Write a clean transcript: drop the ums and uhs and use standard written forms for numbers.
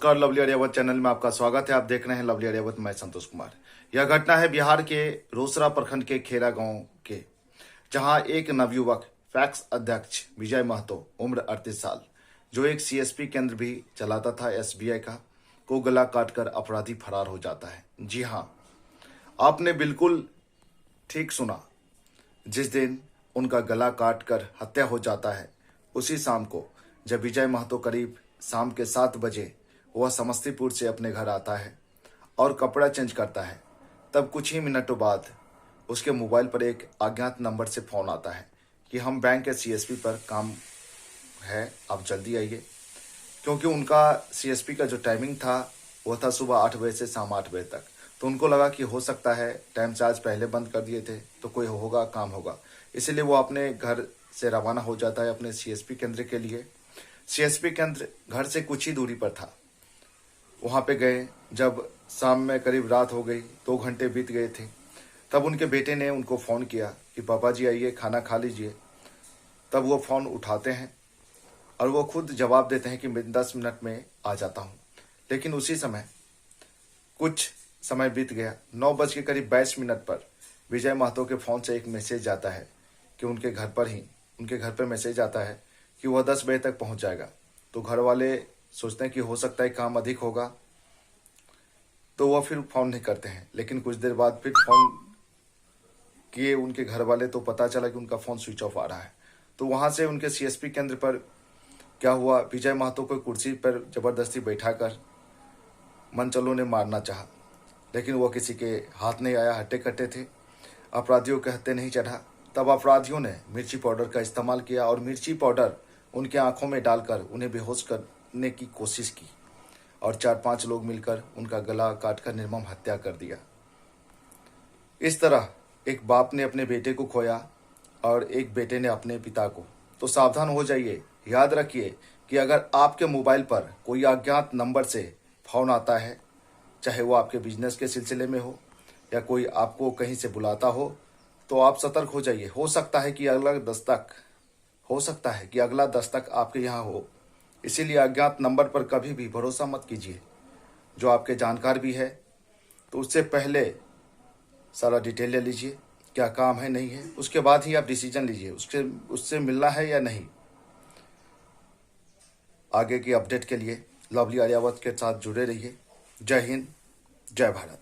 नमस्कार, lovely अरियावत channel में आपका स्वागत है। आप देख रहे हैं लवली अरियावत, मैं संतोष कुमार। यह घटना है बिहार के रोसड़ा प्रखंड के खेरा गांव के, जहां एक नवयुवक पैक्स अध्यक्ष विजय महतो उम्र 38 साल, जो एक सीएसपी केंद्र भी चलाता था एसबीआई का, को गला काटकर अपराधी फरार हो जाता है। जी हां, आपने बिल्कुल ठीक सुना। जिस दिन उनका गला काटकर हत्या हो जाता है, उसी शाम को जब विजय महतो करीब शाम के 7 बजे वह समस्तीपुर से अपने घर आता है और कपड़ा चेंज करता है, तब कुछ ही मिनटों बाद उसके मोबाइल पर एक अज्ञात नंबर से फोन आता है कि हम बैंक के सीएसपी पर काम है, आप जल्दी आइए। क्योंकि उनका सीएसपी का जो टाइमिंग था वह था सुबह 8 बजे से शाम 8 बजे तक, तो उनको लगा कि हो सकता है टाइम से आज पहले बंद कर दिए थे तो कोई होगा, काम होगा। इसीलिए वो अपने घर से रवाना हो जाता है अपने सीएसपी केंद्र के लिए। सीएसपी केंद्र घर से कुछ ही दूरी पर था। वहां पे गए, जब शाम में करीब रात हो गई, 2 घंटे बीत गए थे, तब उनके बेटे ने उनको फ़ोन किया कि पापा जी आइए, खाना खा लीजिए। तब वो फ़ोन उठाते हैं और वो खुद जवाब देते हैं कि मैं 10 मिनट में आ जाता हूँ। लेकिन उसी समय कुछ समय बीत गया। 9 बज के करीब 22 मिनट पर विजय महतो के फ़ोन से एक मैसेज आता है कि उनके घर पर मैसेज आता है कि वह 10 बजे तक पहुंच जाएगा। तो घर वाले सोचते हैं कि हो सकता है काम अधिक होगा, तो वह फिर फ़ोन नहीं करते हैं। लेकिन कुछ देर बाद फिर फ़ोन किए उनके घर वाले, तो पता चला कि उनका फ़ोन स्विच ऑफ आ रहा है। तो वहाँ से उनके सीएसपी केंद्र पर क्या हुआ, विजय महतो को कुर्सी पर ज़बरदस्ती बैठाकर मनचलों ने मारना चाहा, लेकिन वह किसी के हाथ नहीं आया, हट्टे कट्टे थे, अपराधियों के हत्थे नहीं चढ़ा। तब अपराधियों ने मिर्ची पाउडर का इस्तेमाल किया और मिर्ची पाउडर उनके आंखों में डालकर उन्हें बेहोश करने की कोशिश की और 4-5 लोग मिलकर उनका गला काटकर निर्मम हत्या कर दिया। इस तरह एक बाप ने अपने बेटे को खोया और एक बेटे ने अपने पिता को। तो सावधान हो जाइए। याद रखिए कि अगर आपके मोबाइल पर कोई अज्ञात नंबर से फ़ोन आता है, चाहे वो आपके बिजनेस के सिलसिले में हो या कोई आपको कहीं से बुलाता हो, तो आप सतर्क हो जाइए। हो सकता है कि अगला दस्तक आपके यहाँ हो। इसीलिए अज्ञात नंबर पर कभी भी भरोसा मत कीजिए। जो आपके जानकार भी है, तो उससे पहले सारा डिटेल ले लीजिए, क्या काम है नहीं है, उसके बाद ही आप डिसीजन लीजिए उससे मिलना है या नहीं। आगे की अपडेट के लिए लवली अरियावत के साथ जुड़े रहिए। जय हिंद, जय भारत।